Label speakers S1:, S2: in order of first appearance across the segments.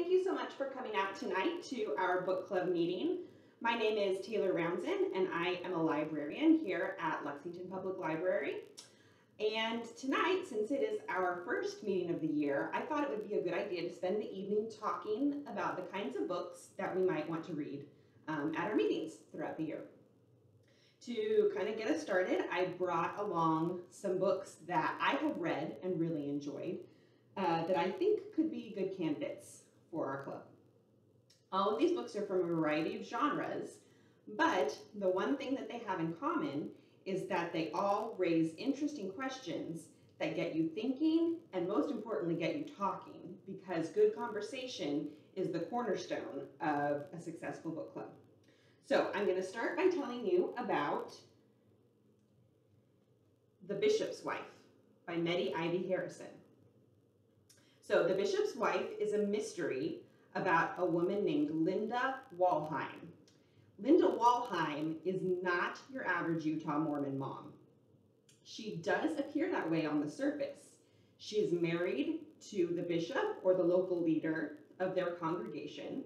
S1: thank you so much for coming out tonight to our book club meeting. My name is Taylor Rouanzion, and I am a librarian here at Lexington Public Library. And tonight, since it is our first meeting of the year, I thought it would be a good idea to spend the evening talking about the kinds of books that we might want to read at our meetings throughout the year. To kind of get us started, I brought along some books that I have read and really enjoyed that I think could be good candidates for our club. All of these books are from a variety of genres, but the one thing that they have in common is that they all raise interesting questions that get you thinking and most importantly get you talking, because good conversation is the cornerstone of a successful book club. So I'm going to start by telling you about The Bishop's Wife by Meddy Ivy Harrison. So The Bishop's Wife is a mystery about a woman named Linda Walheim. Linda Walheim is not your average Utah Mormon mom. She does appear that way on the surface. She is married to the bishop or the local leader of their congregation,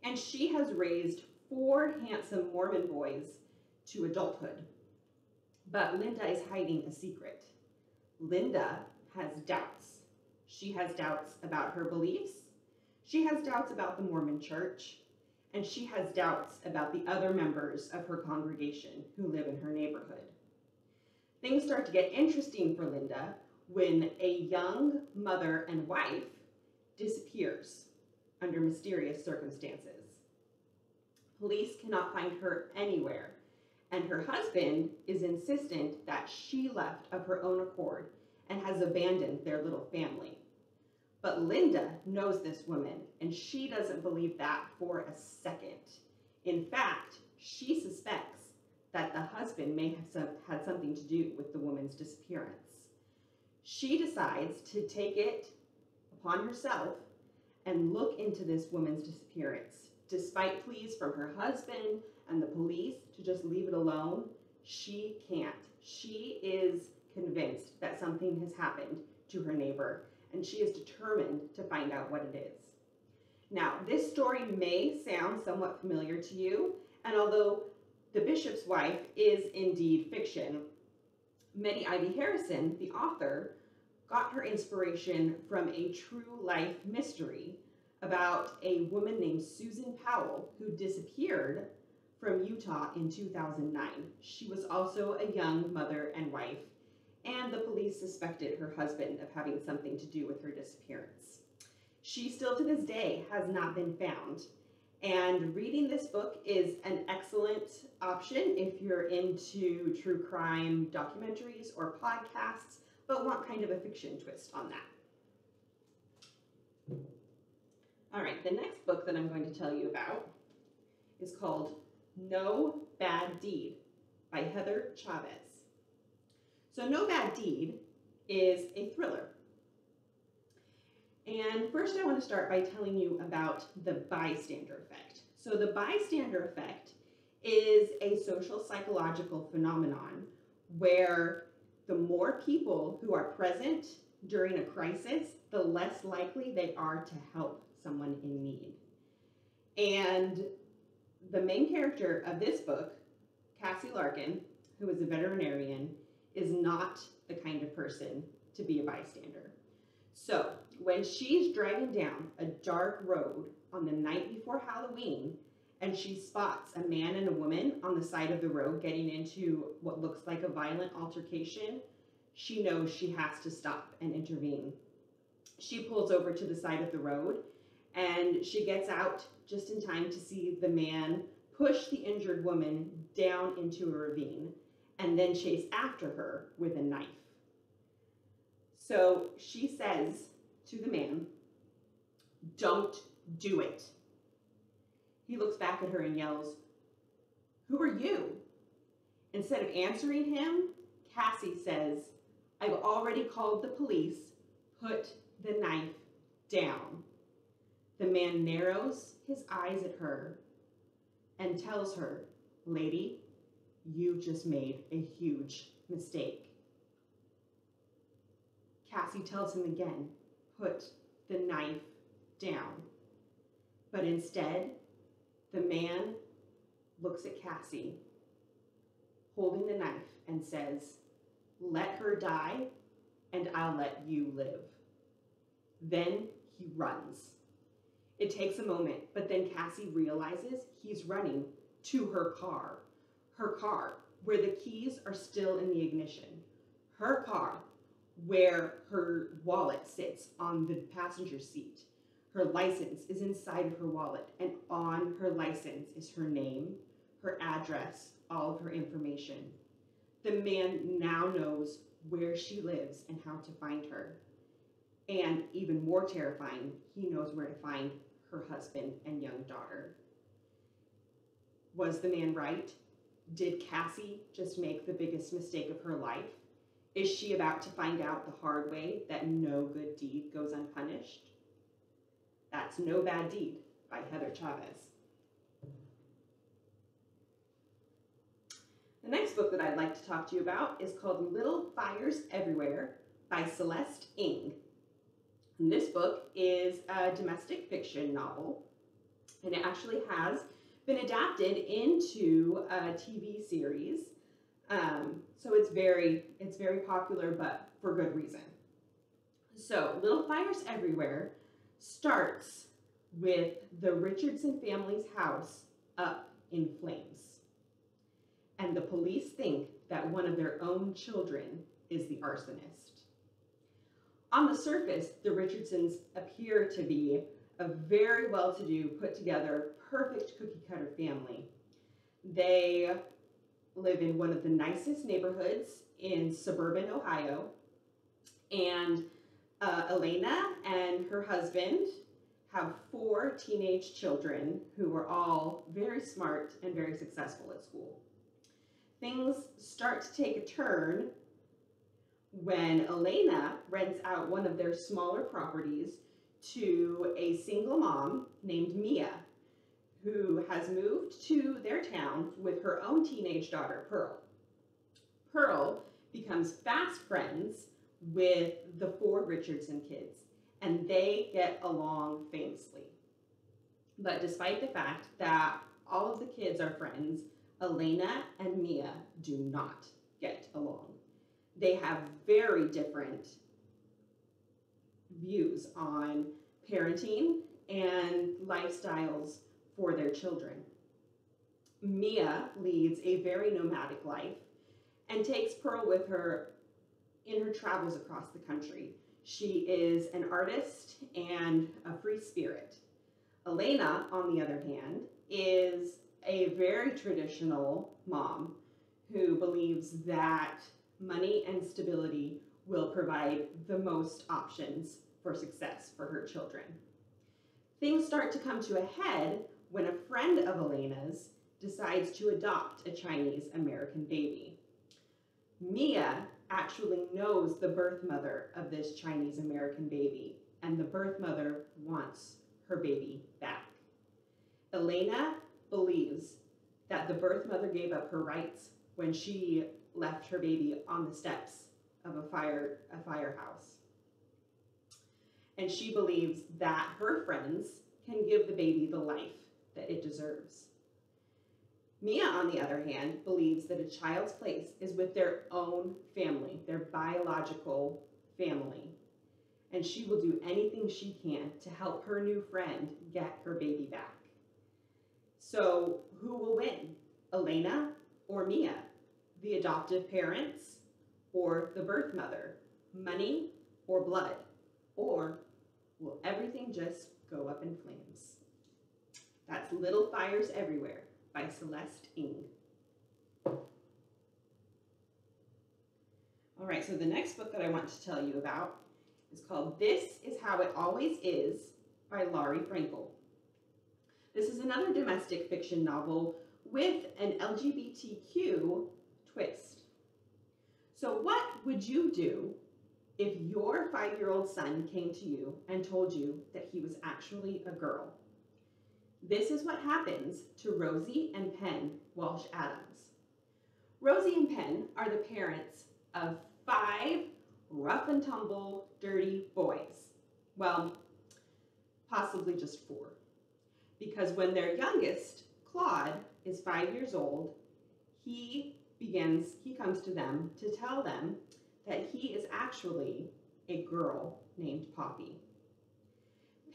S1: and she has raised 4 handsome Mormon boys to adulthood. But Linda is hiding a secret. Linda has doubts. She has doubts about her beliefs. She has doubts about the Mormon Church. And she has doubts about the other members of her congregation who live in her neighborhood. Things start to get interesting for Linda when a young mother and wife disappears under mysterious circumstances. Police cannot find her anywhere, and her husband is insistent that she left of her own accord and has abandoned their little family. But Linda knows this woman, and she doesn't believe that for a second. In fact, she suspects that the husband may have had something to do with the woman's disappearance. She decides to take it upon herself and look into this woman's disappearance. Despite pleas from her husband and the police to just leave it alone, she can't. She is convinced that something has happened to her neighbor, and she is determined to find out what it is. Now, this story may sound somewhat familiar to you, and although The Bishop's Wife is indeed fiction, Meddy Ivy Harrison, the author, got her inspiration from a true life mystery about a woman named Susan Powell who disappeared from Utah in 2009. She was also a young mother and wife, and the police suspected her husband of having something to do with her disappearance. She still to this day has not been found, and reading this book is an excellent option if you're into true crime documentaries or podcasts, but want kind of a fiction twist on that. All right, the next book that I'm going to tell you about is called No Bad Deed by Heather Chavez. So No Bad Deed is a thriller. And first I want to start by telling you about the bystander effect. So the bystander effect is a social psychological phenomenon where the more people who are present during a crisis, the less likely they are to help someone in need. And the main character of this book, Cassie Larkin, who is a veterinarian, is not the kind of person to be a bystander. So when she's driving down a dark road on the night before Halloween and she spots a man and a woman on the side of the road getting into what looks like a violent altercation, she knows she has to stop and intervene. She pulls over to the side of the road and she gets out just in time to see the man push the injured woman down into a ravine and then chase after her with a knife. So she says to the man, "Don't do it." He looks back at her and yells, "Who are you?" Instead of answering him, Cassie says, "I've already called the police. Put the knife down." The man narrows his eyes at her and tells her, "Lady, you just made a huge mistake." Cassie tells him again, "Put the knife down." But instead, the man looks at Cassie, holding the knife, and says, "Let her die, and I'll let you live." Then he runs. It takes a moment, but then Cassie realizes he's running to her car, where the keys are still in the ignition, her car, where her wallet sits on the passenger seat. Her license is inside of her wallet, and on her license is her name, her address, all of her information. The man now knows where she lives and how to find her. And even more terrifying, he knows where to find her husband and young daughter. Was the man right? Did Cassie just make the biggest mistake of her life? Is she about to find out the hard way that no good deed goes unpunished? That's No Bad Deed by Heather Chavez. The next book that I'd like to talk to you about is called Little Fires Everywhere by Celeste Ng. And this book is a domestic fiction novel, and it actually has been adapted into a TV series. So it's very popular, but for good reason. So Little Fires Everywhere starts with the Richardson family's house up in flames. And the police think that one of their own children is the arsonist. On the surface, the Richardsons appear to be a very well-to-do, put-together, perfect cookie-cutter family. They live in one of the nicest neighborhoods in suburban Ohio, and Elena and her husband have 4 teenage children who are all very smart and very successful at school. Things start to take a turn when Elena rents out one of their smaller properties to a single mom named Mia, who has moved to their town with her own teenage daughter, Pearl. Pearl becomes fast friends with the 4 Richardson kids, and they get along famously. But despite the fact that all of the kids are friends, Elena and Mia do not get along. They have very different views on parenting and lifestyles for their children. Mia leads a very nomadic life and takes Pearl with her in her travels across the country. She is an artist and a free spirit. Elena, on the other hand, is a very traditional mom who believes that money and stability will provide the most options for success for her children. Things start to come to a head when a friend of Elena's decides to adopt a Chinese American baby. Mia actually knows the birth mother of this Chinese American baby, and the birth mother wants her baby back. Elena believes that the birth mother gave up her rights when she left her baby on the steps of a firehouse. And she believes that her friends can give the baby the life that it deserves. Mia, on the other hand, believes that a child's place is with their own family, their biological family. And she will do anything she can to help her new friend get her baby back. So who will win, Elena or Mia? The adoptive parents or the birth mother? Money or blood? Or will everything just go up in flames? That's Little Fires Everywhere by Celeste Ng. All right, so the next book that I want to tell you about is called This Is How It Always Is by Laurie Frankel. This is another domestic fiction novel with an LGBTQ twist. So what would you do if your 5-year-old son came to you and told you that he was actually a girl? This is what happens to Rosie and Penn Walsh Adams. Rosie and Penn are the parents of 5 rough and tumble, dirty boys. Well, possibly just 4. because when their youngest, Claude, is 5 years old, he comes to them to tell them that he is actually a girl named Poppy.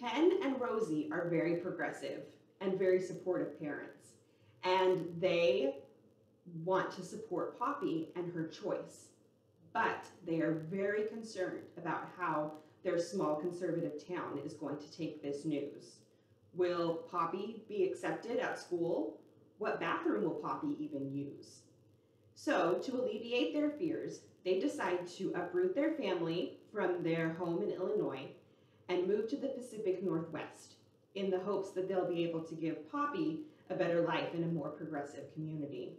S1: Penn and Rosie are very progressive and very supportive parents, and they want to support Poppy and her choice, but they are very concerned about how their small conservative town is going to take this news. Will Poppy be accepted at school? What bathroom will Poppy even use? So, to alleviate their fears, they decide to uproot their family from their home in Illinois and move to the Pacific Northwest in the hopes that they'll be able to give Poppy a better life in a more progressive community.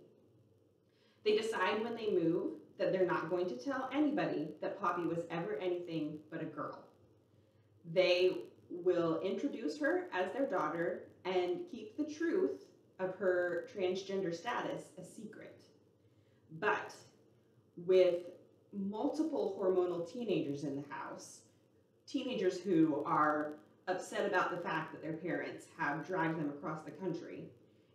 S1: They decide when they move that they're not going to tell anybody that Poppy was ever anything but a girl. They will introduce her as their daughter and keep the truth of her transgender status a secret. But with multiple hormonal teenagers in the house, teenagers who are upset about the fact that their parents have dragged them across the country,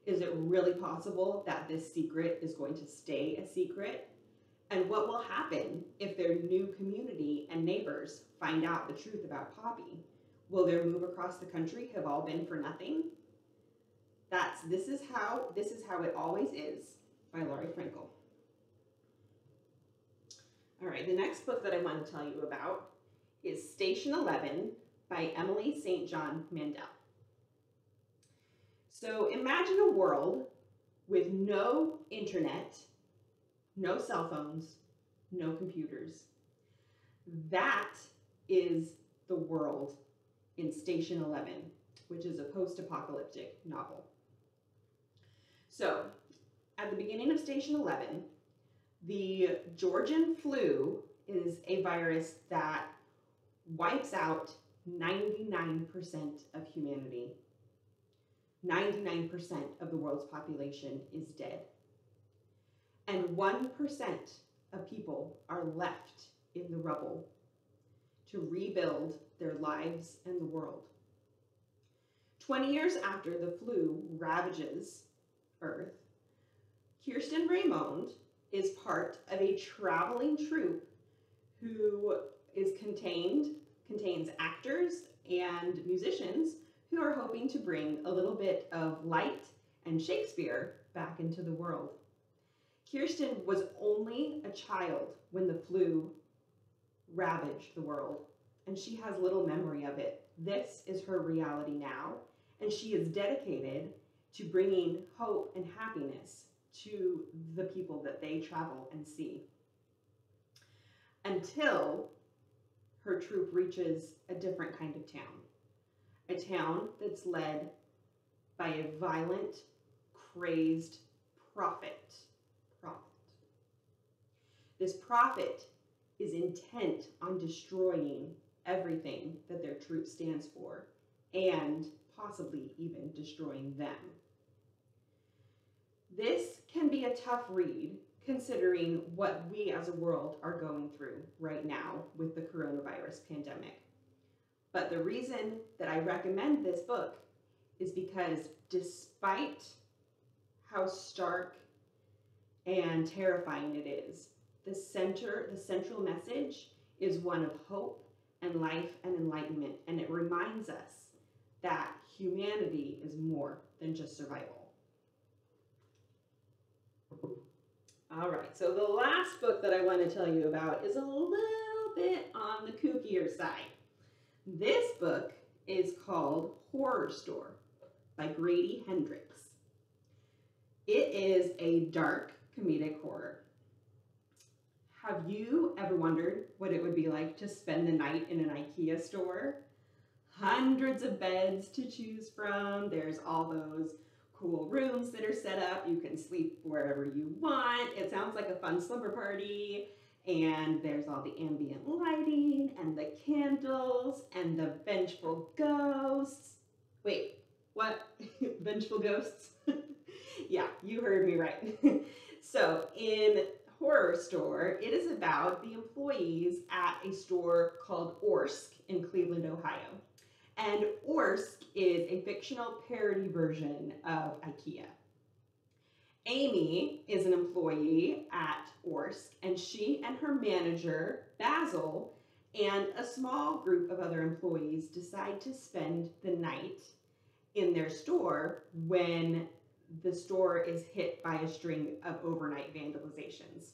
S1: is it really possible that this secret is going to stay a secret? And what will happen if their new community and neighbors find out the truth about Poppy? Will their move across the country have all been for nothing? This is how it always is by Laurie Frankel. All right, the next book that I want to tell you about is Station 11 by Emily St. John Mandel. So imagine a world with no internet, no cell phones, no computers. That is the world in Station 11, which is a post-apocalyptic novel. So at the beginning of Station 11, the Georgian flu is a virus that wipes out 99% of humanity. 99% of the world's population is dead. And 1% of people are left in the rubble to rebuild their lives and the world. 20 years after the flu ravages Earth, Kirsten Raymond is part of a traveling troupe who contains actors and musicians who are hoping to bring a little bit of light and Shakespeare back into the world. Kirsten was only a child when the flu ravaged the world, and she has little memory of it. This is her reality now, and she is dedicated to bringing hope and happiness to the people that they travel and see, until her troupe reaches a different kind of town. A town that's led by a violent, crazed prophet. This prophet is intent on destroying everything that their troupe stands for, and possibly even destroying them. This can be a tough read, considering what we as a world are going through right now with the coronavirus pandemic. But the reason that I recommend this book is because despite how stark and terrifying it is, the central message is one of hope and life and enlightenment, and it reminds us that humanity is more than just survival. All right, so the last book that I want to tell you about is a little bit on the kookier side. This book is called Horror Store by Grady Hendrix. It is a dark comedic horror. Have you ever wondered what it would be like to spend the night in an IKEA store? Hundreds of beds to choose from. There's all those cool rooms that are set up. You can sleep wherever you want. It sounds like a fun slumber party. And there's all the ambient lighting and the candles and the vengeful ghosts. Wait, what? Vengeful ghosts? Yeah, you heard me right. So in Horror Store, it is about the employees at a store called Orsk in Cleveland, Ohio. And Orsk is a fictional parody version of IKEA. Amy is an employee at Orsk, and she and her manager, Basil, and a small group of other employees decide to spend the night in their store when the store is hit by a string of overnight vandalizations.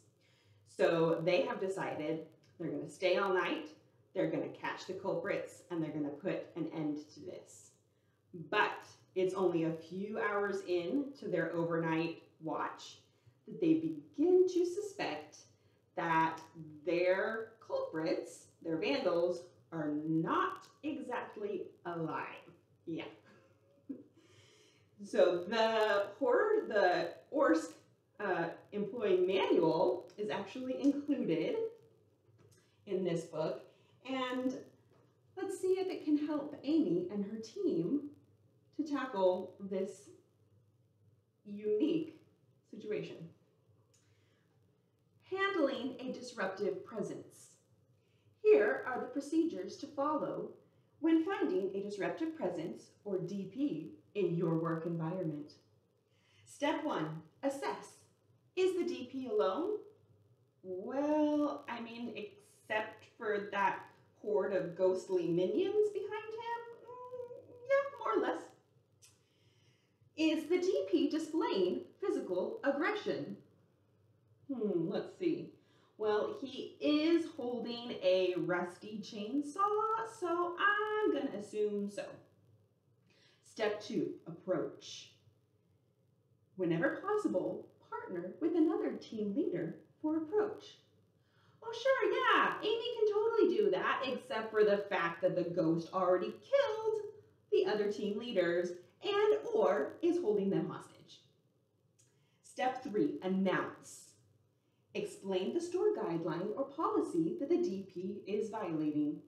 S1: So they have decided they're going to stay all night, they're going to catch the culprits, and they're going to put an end to this. But it's only a few hours into their overnight watch that they begin to suspect that their culprits, their vandals, are not exactly alive. Yeah. So the Orsk employee manual is actually included in this book, and let's see if it can help Amy and her team to tackle this unique situation. Handling a disruptive presence. Here are the procedures to follow when finding a disruptive presence, or DP, in your work environment. Step 1, assess. Is the DP alone? Well, I mean, except for that horde of ghostly minions behind him? Yeah, more or less. Is the DP displaying physical aggression? Let's see. Well, he is holding a rusty chainsaw, so I'm going to assume so. Step 2, approach. Whenever possible, partner with another team leader for approach. Well, sure, yeah, Amy can totally do that, except for the fact that the ghost already killed the other team leaders and or is holding them hostage. Step 3, announce. Explain the store guideline or policy that the DP is violating.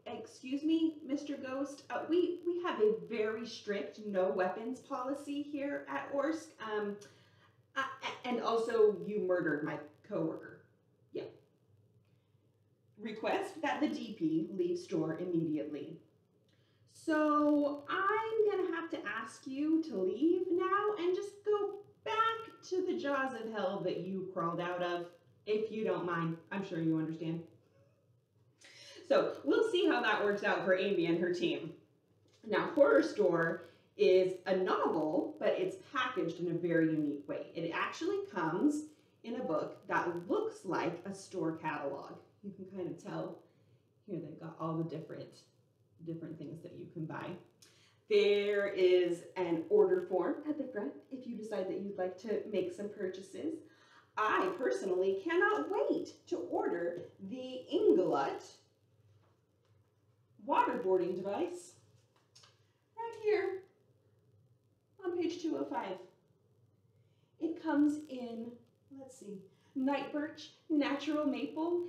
S1: Excuse me, Mr. Ghost, we have a very strict no weapons policy here at Orsk. And also you murdered my coworker. Yeah. Request that the DP leave store immediately. So I'm gonna have to ask you to leave now and just go back to the jaws of hell that you crawled out of, if you don't mind. I'm sure you understand. So we'll see how that works out for Amy and her team. Now, Horror Store is a novel, but it's packaged in a very unique way. It actually comes in a book that looks like a store catalog. You can kind of tell here they've got all the different things that you can buy. There is an order form at the front if you decide that you'd like to make some purchases. I personally cannot wait to order the Inglot waterboarding device right here on page 205. It comes in, let's see, night birch, natural maple,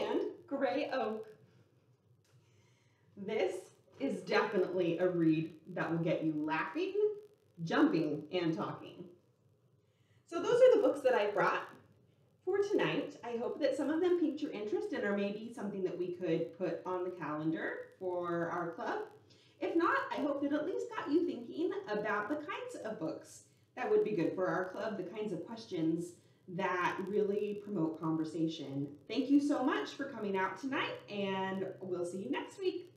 S1: and gray oak. This is definitely a read that will get you laughing, jumping, and talking. So those are the books that I brought for tonight. I hope that some of them piqued your interest and are maybe something that we could put on the calendar for our club. If not, I hope that at least got you thinking about the kinds of books that would be good for our club, the kinds of questions that really promote conversation. Thank you so much for coming out tonight, and we'll see you next week.